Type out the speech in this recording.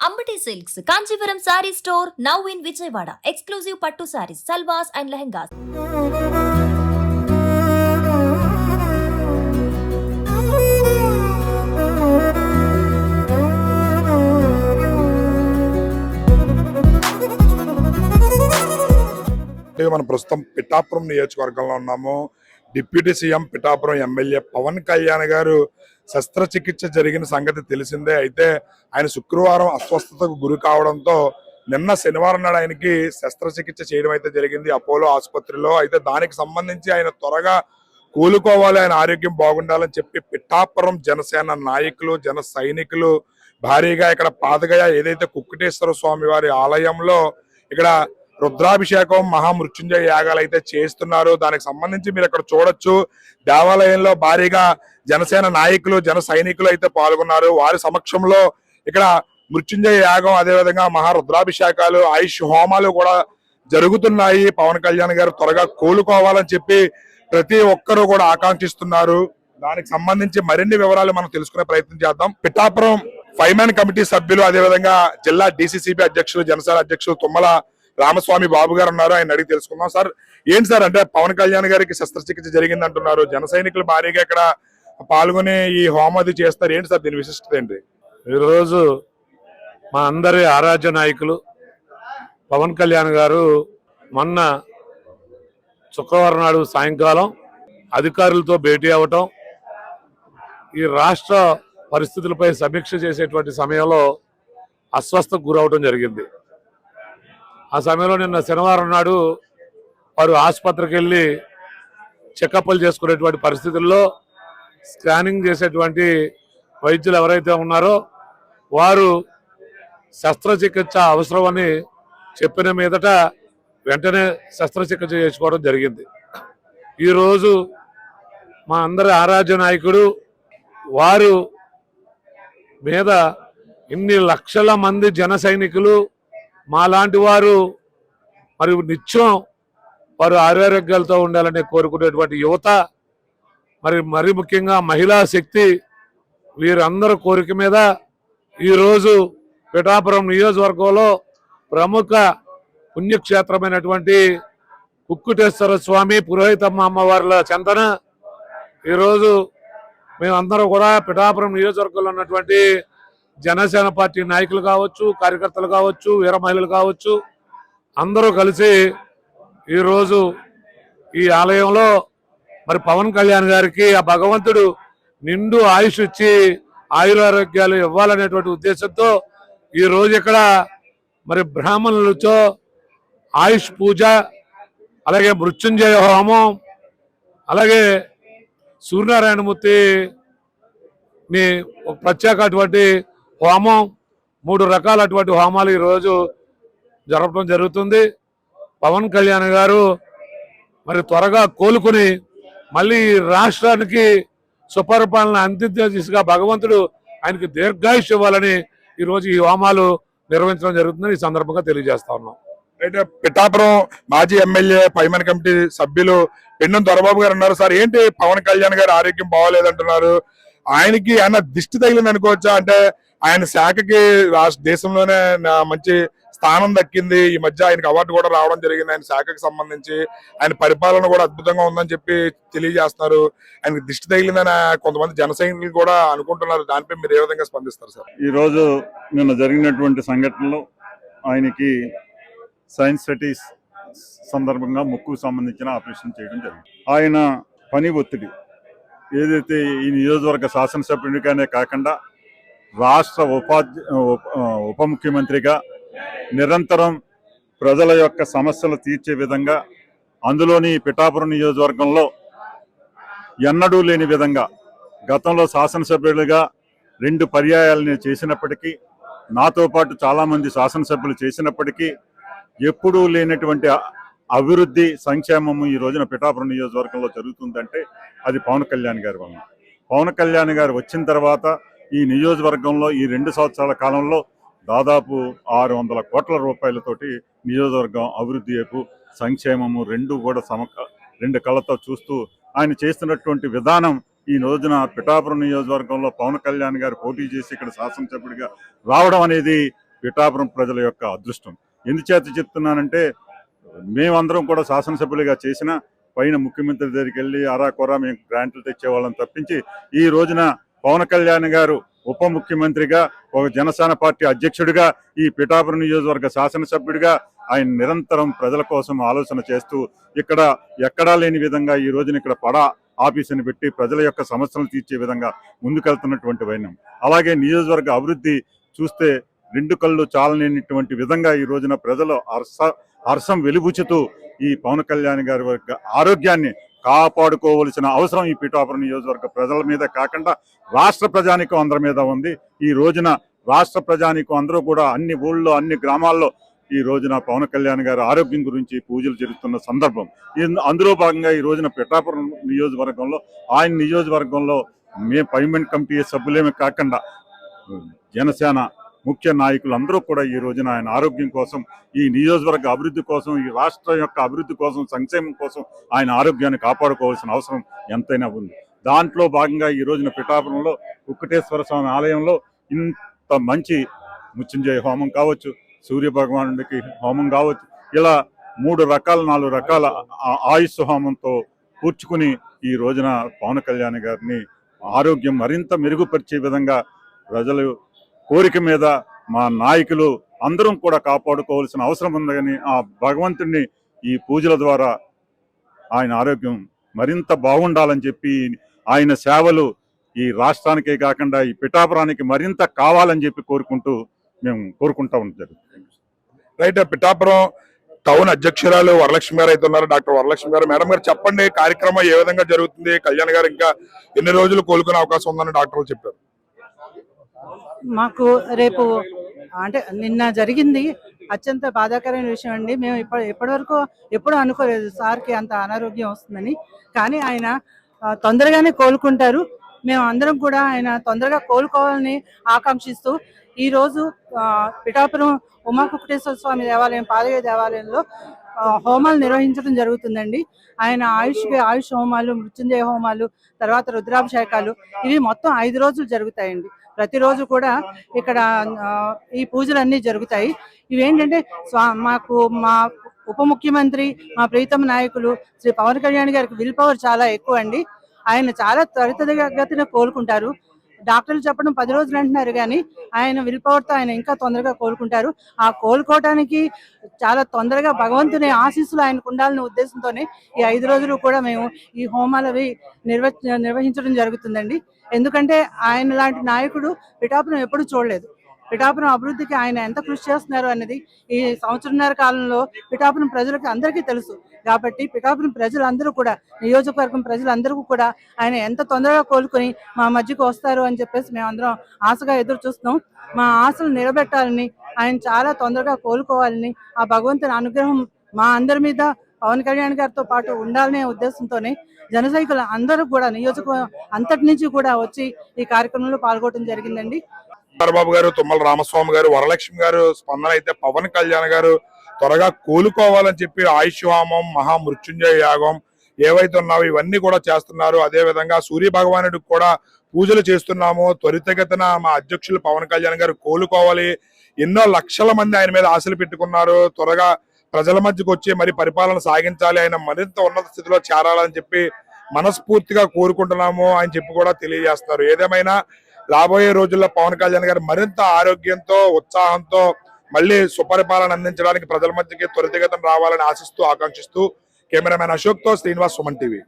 Ambati Silks, Kanchipuram Saree Store, now in Vijayawada. Exclusive Pattu Sarees, Salwas and Lehengas. మనం ప్రస్తుతం పిఠాపురం నియోజకవర్గంలో ఉన్నాము. Deputy CM Pithapuram MLA Pawan Kalyan గారు శస్త్రచికిత్స జరిగిన సంగతి తెలిసిందే. అయితే ఆయన శుక్రవారం అస్వస్థతకు గురి కావడంతో నిన్న శనివారం నాడు ఆయనకి శస్త్రచికిత్స చేయడం అయితే జరిగింది అపోలో ఆసుపత్రిలో. అయితే దానికి సంబంధించి ఆయన త్వరగా కోలుకోవాలి, ఆయన ఆరోగ్యం బాగుండాలని చెప్పి పిఠాపురం జనసేన నాయకులు, జన సైనికులు భారీగా ఇక్కడ పాదగయ ఏదైతే కుక్కుటేశ్వర స్వామి వారి ఆలయంలో ఇక్కడ రుద్రాభిషేకం, మహామృత్యుంజయ యాగాలు అయితే చేస్తున్నారు. దానికి సంబంధించి మీరు ఇక్కడ చూడొచ్చు, దేవాలయంలో భారీగా జనసేన నాయకులు, జన సైనికులు అయితే పాల్గొన్నారు. వారి సమక్షంలో ఇక్కడ మృత్యుంజయ యాగం, అదేవిధంగా మహారుద్రాభిషేకాలు, ఆయుష్ హోమాలు కూడా జరుగుతున్నాయి. పవన్ కళ్యాణ్ గారు త్వరగా కోలుకోవాలని చెప్పి ప్రతి ఒక్కరూ కూడా ఆకాంక్షిస్తున్నారు. దానికి సంబంధించి మరిన్ని వివరాలు మనం తెలుసుకునే ప్రయత్నం చేద్దాం. పిఠాపురం 5 మ్యాన్ కమిటీ సభ్యులు, అదేవిధంగా జిల్లా డిసిసిబి అధ్యక్షులు, జనసేన అధ్యక్షులు తుమ్మల రామస్వామి బాబు గారు ఉన్నారు. ఆయన అడిగి తెలుసుకుందాం. సార్, ఏంటి సార్ అంటే పవన్ కళ్యాణ్ గారికి శస్త్రచికిత్స జరిగింది అంటున్నారు, జన సైనికులు భారీగా ఇక్కడ పాల్గొని ఈ హోమాది చేస్తారు, ఏంటి సార్ దీని విశిష్టత ఏంటి? ఈరోజు మా అందరి ఆరాధ్య నాయకులు పవన్ కళ్యాణ్ గారు మొన్న శుక్రవారం నాడు సాయంకాలం అధికారులతో భేటీ అవ్వటం, ఈ రాష్ట్ర పరిస్థితులపై సమీక్ష చేసేటువంటి సమయంలో అస్వస్థకు గురవడం జరిగింది. ఆ సమయంలో నిన్న శనివారం నాడు వారు ఆసుపత్రికి వెళ్ళి చెకప్లు చేసుకునేటువంటి పరిస్థితుల్లో స్కానింగ్ చేసేటువంటి వైద్యులు ఎవరైతే ఉన్నారో వారు శస్త్రచికిత్స అవసరమని చెప్పిన మీదట వెంటనే శస్త్రచికిత్స చేసుకోవడం జరిగింది. ఈరోజు మా అందరి ఆరాధ్య నాయకుడు వారు మీద ఇన్ని లక్షల మంది జన సైనికులు, మాలాంటి వారు మరి నిత్యం వారు ఆరోగ్యాలతో ఉండాలని కోరుకునేటువంటి యువత, మరి ముఖ్యంగా మహిళా శక్తి, వీరందరూ కోరిక మీద ఈరోజు పిఠాపురం నియోజకవర్గంలో ప్రముఖ పుణ్యక్షేత్రమైనటువంటి కుక్కుటేశ్వర స్వామి పురోహితమ్మ అమ్మవార్ల చెంతన ఈరోజు మేమందరూ కూడా పిఠాపురం నియోజకవర్గంలో ఉన్నటువంటి జనసేన పార్టీ నాయకులు కావచ్చు, కార్యకర్తలు కావచ్చు, వీర మహిళలు కావచ్చు, అందరూ కలిసి ఈరోజు ఈ ఆలయంలో మరి పవన్ కళ్యాణ్ గారికి ఆ భగవంతుడు నిండు ఆయుష్ ఇచ్చి ఆయురారోగ్యాలు ఇవ్వాలనేటువంటి ఉద్దేశంతో ఈరోజు ఇక్కడ మరి బ్రాహ్మణులతో ఆయుష్ పూజ, అలాగే మృత్యుంజయ హోమం, అలాగే సూర్యనారాయణమూర్తిని ప్రత్యేక అటువంటి హోమం, 3 రకాలటువంటి హోమాలు ఈరోజు జరపడం జరుగుతుంది. పవన్ కళ్యాణ్ గారు మరి త్వరగా కోలుకుని మళ్ళీ రాష్ట్రానికి సుపరిపాలన అందించే దిశగా భగవంతుడు ఆయనకి దీర్ఘాయుష్ ఇవ్వాలని ఈరోజు ఈ హోమాలు నిర్వహించడం జరుగుతుందని ఈ సందర్భంగా తెలియజేస్తా ఉన్నాం. అయితే పిఠాపురం మాజీ ఎమ్మెల్యే 5 మ్యాన్ కమిటీ సభ్యులు పెన్నం దొరబాబు గారు ఉన్నారు. సార్, ఏంటి పవన్ కళ్యాణ్ గారు ఆరోగ్యం బాగోలేదంటున్నారు, ఆయనకి ఆయన దిష్టి తగిలింది అనుకోవచ్చా? అంటే ఆయన శాఖకి దేశంలోనే మంచి స్థానం దక్కింది, ఈ మధ్య ఆయనకి అవార్డు కూడా రావడం జరిగింది, ఆయన శాఖకి సంబంధించి ఆయన పరిపాలన కూడా అద్భుతంగా ఉందని చెప్పి తెలియజేస్తున్నారు. ఆయనకి దిష్టి తగిలిందని కొంతమంది జన సైనికులు కూడా అనుకుంటున్నారు. దానిపై మీరు ఏ విధంగా స్పందిస్తారు సార్? ఈ రోజు నిన్న జరిగినటువంటి సంఘటనలో ఆయనకి సైన్స్ సిటీస్ సందర్భంగా ముక్కుకు సంబంధించిన ఆపరేషన్ చేయడం జరిగింది. ఆయన పని ఒత్తిడి ఏదైతే ఈ నియోజకవర్గ శాసనసభ్యుడిగానే కాకుండా రాష్ట్ర ఉప ముఖ్యమంత్రిగా నిరంతరం ప్రజల యొక్క సమస్యలు తీర్చే విధంగా, అందులోని పిఠాపురం నియోజకవర్గంలో ఎన్నడూ లేని విధంగా గతంలో శాసనసభ్యులుగా 2 పర్యాయాలని చేసినప్పటికీ, నాతో పాటు చాలామంది శాసనసభ్యులు చేసినప్పటికీ ఎప్పుడూ లేనటువంటి అభివృద్ధి, సంక్షేమము ఈ రోజున పిఠాపురం నియోజకవర్గంలో జరుగుతుందంటే అది పవన్ కళ్యాణ్ గారి వలన. పవన్ కళ్యాణ్ గారు వచ్చిన తర్వాత ఈ నియోజకవర్గంలో ఈ 2 సంవత్సరాల కాలంలో దాదాపు 600 కోట్ల రూపాయలతోటి నియోజకవర్గం అభివృద్ధి వైపు, సంక్షేమము రెండు కూడా 2 కళ్ళతో చూస్తూ ఆయన చేస్తున్నటువంటి విధానం ఈ రోజున పిఠాపురం నియోజకవర్గంలో పవన్ కళ్యాణ్ గారు పోటీ చేసి ఇక్కడ శాసనసభ్యుడిగా రావడం అనేది పిఠాపురం ప్రజల యొక్క అదృష్టం. ఎందుచేత చెప్తున్నానంటే మేమందరం కూడా శాసనసభ్యులుగా చేసిన పైన ముఖ్యమంత్రి దగ్గరికి వెళ్ళి అరాకొరా మేము గ్రాంట్లు తెచ్చేవాళ్ళని తప్పించి ఈ రోజున పవన్ కళ్యాణ్ గారు ఉప ముఖ్యమంత్రిగా, ఒక జనసేన పార్టీ అధ్యక్షుడిగా, ఈ పిఠాపురం నియోజకవర్గ శాసనసభ్యుడిగా ఆయన నిరంతరం ప్రజల కోసం ఆలోచన చేస్తూ ఇక్కడ ఎక్కడా లేని విధంగా ఈ రోజున ఇక్కడ పడా ఆఫీసుని పెట్టి ప్రజల యొక్క సమస్యలను తీర్చే విధంగా ముందుకెళ్తున్నటువంటి వైనం. అలాగే నియోజకవర్గ అభివృద్ధి చూస్తే రెండు కళ్ళు చాలనేటువంటి విధంగా ఈ రోజున ప్రజలు హర్షం వెలిబుచ్చుతూ ఈ పవన్ కళ్యాణ్ గారి యొక్క ఆరోగ్యాన్ని కాపాడుకోవలసిన అవసరం ఈ పిఠాపురం నియోజకవర్గ ప్రజల మీద కాకుండా రాష్ట్ర ప్రజానికం అందరి మీద ఉంది. ఈ రోజున రాష్ట్ర ప్రజానికం అందరూ కూడా అన్ని ఊళ్ళో అన్ని గ్రామాల్లో ఈ రోజున పవన్ కళ్యాణ్ గారి ఆరోగ్యం గురించి పూజలు జరుగుతున్న సందర్భం. అందులో భాగంగా ఈ రోజున పిఠాపురం నియోజకవర్గంలో ఆయన నియోజకవర్గంలో మేము పైమెంట్ కమిటీ సభ్యులేమే కాకుండా జనసేన ముఖ్య నాయకులు అందరూ కూడా ఈ రోజున ఆయన ఆరోగ్యం కోసం, ఈ నియోజకవర్గ అభివృద్ధి కోసం, ఈ రాష్ట్రం యొక్క అభివృద్ధి కోసం, సంక్షేమం కోసం ఆయన ఆరోగ్యాన్ని కాపాడుకోవాల్సిన అవసరం ఎంతైనా ఉంది. దాంట్లో భాగంగా ఈ రోజున పిఠాపురంలో కుక్కటేశ్వర స్వామి ఆలయంలో ఇంత మంచి మృత్యుంజయ హోమం కావచ్చు, సూర్య భగవానుడికి హోమం కావచ్చు, ఇలా 3 రకాల 4 రకాల ఆయుష్ హోమంతో కూర్చుకుని ఈ రోజున పవన్ కళ్యాణ్ గారిని ఆరోగ్యం మరింత మెరుగుపరిచే విధంగా ప్రజలు కోరిక మీద మా నాయకులు అందరం కూడా కాపాడుకోవాల్సిన అవసరం ఉందని ఆ భగవంతుడిని ఈ పూజల ద్వారా ఆయన ఆరోగ్యం మరింత బాగుండాలని చెప్పి ఆయన సేవలు ఈ రాష్ట్రానికే కాకుండా ఈ పిఠాపురానికి మరింత కావాలని చెప్పి మేము కోరుకుంటా ఉంటారు. రైట్. పిఠాపురం టౌన్ అధ్యక్షురాలు వరలక్ష్మి గారు అయితే ఉన్నారు. డాక్టర్ వరలక్ష్మి గారు, మేడం గారు చెప్పండి, కార్యక్రమం ఏ విధంగా జరుగుతుంది? కళ్యాణ్ గారు ఇంకా ఎన్ని రోజులు కోలుకునే అవకాశం ఉందని డాక్టర్లు చెప్పారు. మాకు రేపు అంటే నిన్న జరిగింది అత్యంత బాధాకరమైన విషయం అండి. మేము ఇప్పటి వరకు ఎప్పుడు అనుకోలేదు సార్కి అంత అనారోగ్యం వస్తుందని. కానీ ఆయన తొందరగానే కోలుకుంటారు. మేము అందరం కూడా ఆయన తొందరగా కోలుకోవాలని ఆకాంక్షిస్తూ ఈరోజు పిఠాపురం ఉమాకుక్కటేశ్వర స్వామి దేవాలయం, పాదగయ దేవాలయంలో హోమాలు నిర్వహించడం జరుగుతుందండి. ఆయన ఆయుష్ హోమాలు, మృత్యుంజయ హోమాలు, తర్వాత రుద్రాభిషేకాలు, ఇవి మొత్తం 5 రోజులు జరుగుతాయండి. ప్రతిరోజు కూడా ఇక్కడ ఈ పూజలన్నీ జరుగుతాయి. ఇవేంటంటే మా ఉప ముఖ్యమంత్రి, మా ప్రీతమ నాయకులు శ్రీ పవన్ కళ్యాణ్ గారికి విల్ పవర్ చాలా ఎక్కువ అండి. ఆయన చాలా త్వరితగతిన కోలుకుంటారు. డాక్టర్లు చెప్పడం 10 రోజులు అంటున్నారు, కానీ ఆయన విల్ పవర్తో ఆయన ఇంకా తొందరగా కోలుకుంటారు. ఆ కోలుకోవటానికి చాలా తొందరగా భగవంతుని ఆశీస్సులు ఆయనకు ఉండాలనే ఉద్దేశంతోనే ఈ 5 రోజులు కూడా మేము ఈ హోమాలు అవి నిర్వహించడం జరుగుతుందండి. ఎందుకంటే ఆయన లాంటి నాయకుడు పిఠాపురం ఎప్పుడు చూడలేదు. పిఠాపురం అభివృద్ధికి ఆయన ఎంత కృషి చేస్తున్నారు అనేది ఈ సంవత్సరంన్నర కాలంలో పిఠాపురం ప్రజలకు అందరికీ తెలుసు. కాబట్టి పిఠాపురం ప్రజలందరూ కూడా, నియోజకవర్గం ప్రజలందరూ కూడా ఆయన ఎంత తొందరగా కోలుకొని మా మధ్యకు వస్తారు అని చెప్పేసి మేమందరం ఆశగా ఎదురు చూస్తున్నాం. మా ఆశలు నిలబెట్టాలని, ఆయన చాలా తొందరగా కోలుకోవాలని, ఆ భగవంతుని అనుగ్రహం మా అందరి మీద పవన్ కళ్యాణ్ గారితో పాటు ఉండాలనే ఉద్దేశంతోనే జన సైనికులు అందరూ కూడా నియోజకవర్గం అంతటి నుంచి కూడా వచ్చి ఈ కార్యక్రమంలో పాల్గొనడం జరిగిందండి. చంద్రబాబు గారు, తుమ్మల రామస్వామి గారు, వరలక్ష్మి గారు స్పందన అయితే పవన్ కళ్యాణ్ గారు త్వరగా కోలుకోవాలని చెప్పి ఆయుష్ హోమం, మహామృత్యుంజయ యాగం ఏవైతే ఉన్నావో ఇవన్నీ కూడా చేస్తున్నారు. అదే విధంగా సూర్య భగవానుడికి కూడా పూజలు చేస్తున్నాము. త్వరితగతిన మా అధ్యక్షులు పవన్ కళ్యాణ్ గారు కోలుకోవాలి. ఎన్నో లక్షల మంది ఆయన మీద ఆశలు పెట్టుకున్నారు. త్వరగా ప్రజల మధ్యకు వచ్చి మరి పరిపాలన సాగించాలి, ఆయన మరింత ఉన్నత స్థితిలో చేరాలని చెప్పి మనస్ఫూర్తిగా కోరుకుంటున్నాము అని చెప్పి కూడా తెలియజేస్తున్నారు. ఏదేమైనా రాబోయే రోజుల్లో పవన్ కళ్యాణ్ గారు మరింత ఆరోగ్యంతో, ఉత్సాహంతో మళ్ళీ సుపరిపాలన అందించడానికి ప్రజల మధ్యకి త్వరితగతిన రావాలని ఆశిస్తూ, ఆకాంక్షిస్తూ కెమెరామెన్ అశోక్ తో శ్రీనివాస్, సుమన్ టీవీ.